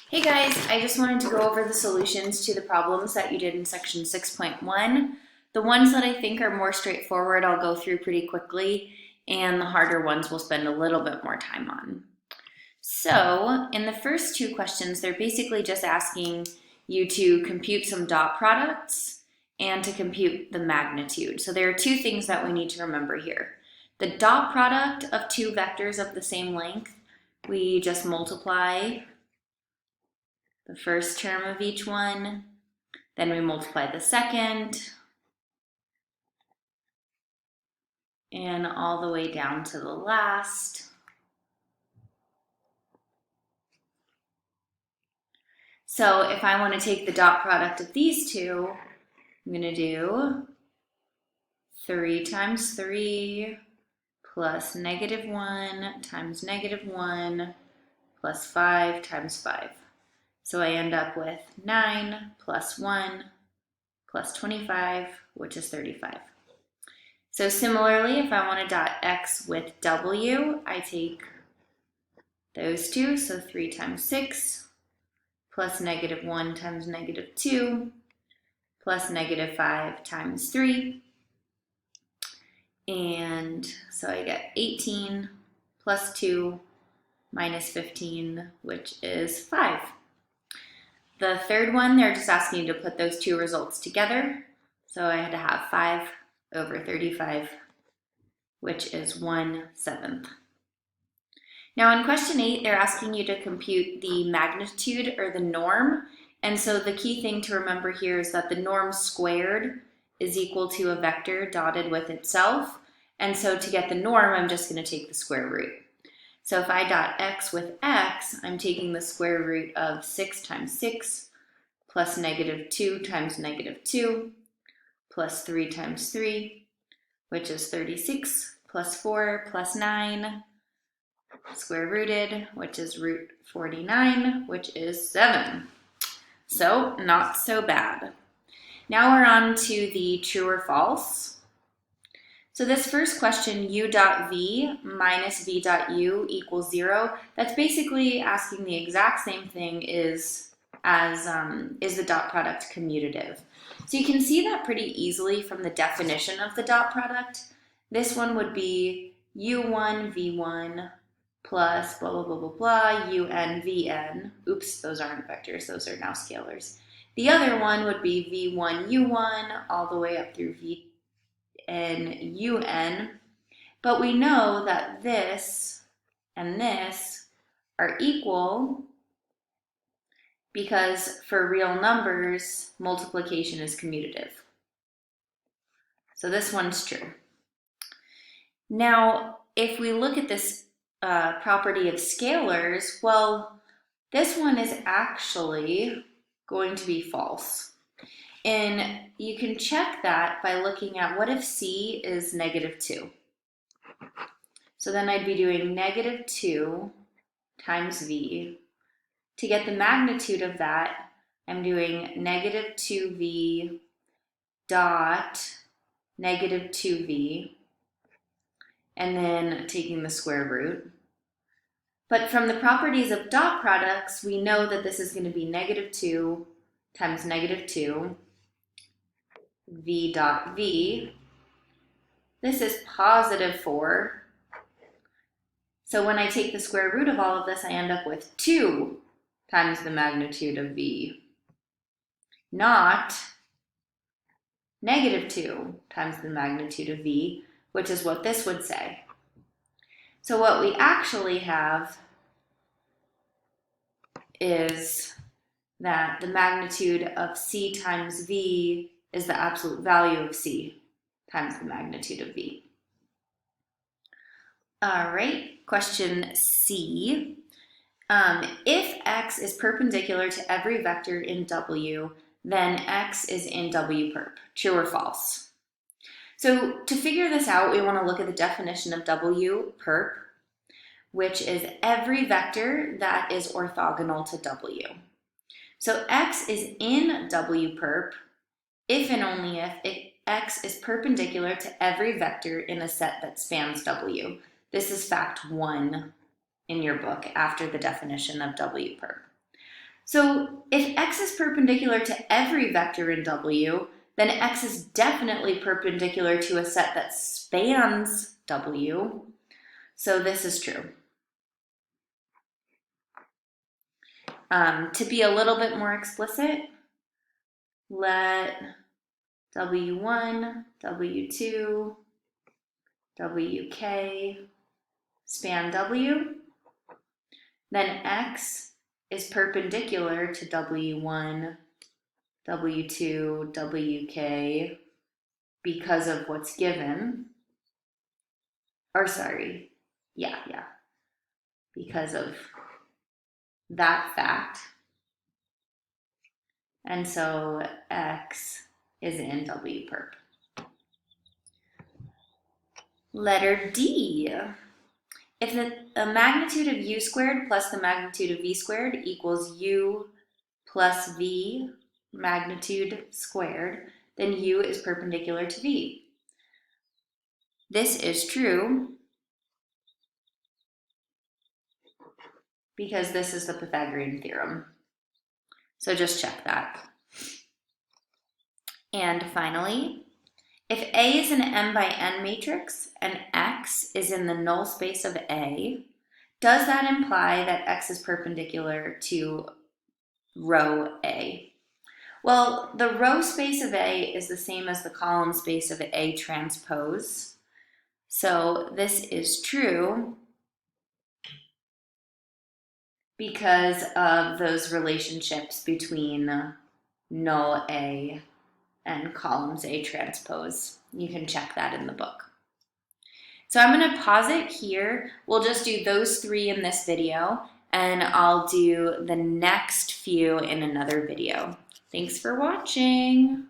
Hey guys, I just wanted to go over the solutions to the problems that you did in section 6.1. The ones that I think are more straightforward I'll go through pretty quickly, and the harder ones we'll spend a little bit more time on. So in the first two questions, they're basically just asking you to compute some dot products and to compute the magnitude. So there are two things that we need to remember here. The dot product of two vectors of the same length, we just multiply the first term of each one, then we multiply the second, and all the way down to the last. So if I want to take the dot product of these two, I'm going to do 3 times 3 plus -1 times -1 plus 5 times 5. So I end up with 9 plus 1 plus 25, which is 35. So similarly, if I want to dot x with w, I take those two, so 3 times 6 plus -1 times -2 plus -5 times 3. And so I get 18 plus 2 minus 15, which is 5. The third one, they're just asking you to put those two results together. So I had to have 5 over 35, which is 1/7. Now in question 8, they're asking you to compute the magnitude or the norm. And so the key thing to remember here is that the norm squared is equal to a vector dotted with itself. And so to get the norm, I'm just going to take the square root. So if I dot x with x, I'm taking the square root of 6 times 6 plus -2 times -2 plus 3 times 3, which is 36, plus 4 plus 9, square rooted, which is root 49, which is 7. So not so bad. Now we're on to the true or false. So this first question, u dot v minus v dot u equals 0, that's basically asking the exact same thing is the dot product commutative. So you can see that pretty easily from the definition of the dot product. This one would be u1 v1 plus blah, blah, blah, blah, blah, un vn. Oops, those aren't vectors, those are now scalars. The other one would be v1 u1 all the way up through v and un, but we know that this and this are equal because for real numbers, multiplication is commutative. So this one's true. Now, if we look at this property of scalars, well, this one is actually going to be false. And you can check that by looking at what if c is -2. So then I'd be doing -2 times v. To get the magnitude of that, I'm doing -2v dot -2v, and then taking the square root. But from the properties of dot products, we know that this is going to be -2 times -2, v dot v. This is +4. So when I take the square root of all of this, I end up with 2 times the magnitude of v, not -2 times the magnitude of v, which is what this would say. So what we actually have is that the magnitude of c times v is the absolute value of c times the magnitude of v. All right, question C. If x is perpendicular to every vector in W, then x is in W perp. True or false? So to figure this out, we want to look at the definition of W perp, which is every vector that is orthogonal to W. So x is in W perp if and only if x is perpendicular to every vector in a set that spans W. This is fact 1 in your book after the definition of W perp. So if x is perpendicular to every vector in W, then x is definitely perpendicular to a set that spans W. So this is true. To be a little bit more explicit, let W1, W2, WK span W, then x is perpendicular to W1, W2, WK because of what's given. Or sorry, because of that fact. And so x is in W perp. Letter D. If the magnitude of u squared plus the magnitude of v squared equals u plus v magnitude squared, then u is perpendicular to v. This is true because this is the Pythagorean theorem. So just check that. And finally, if A is an m by n matrix and x is in the null space of A, does that imply that x is perpendicular to row A? Well, the row space of A is the same as the column space of A transpose. So this is true because of those relationships between null A and columns A transpose. You can check that in the book. So I'm going to pause it here. We'll just do those 3 in this video, and I'll do the next few in another video. Thanks for watching.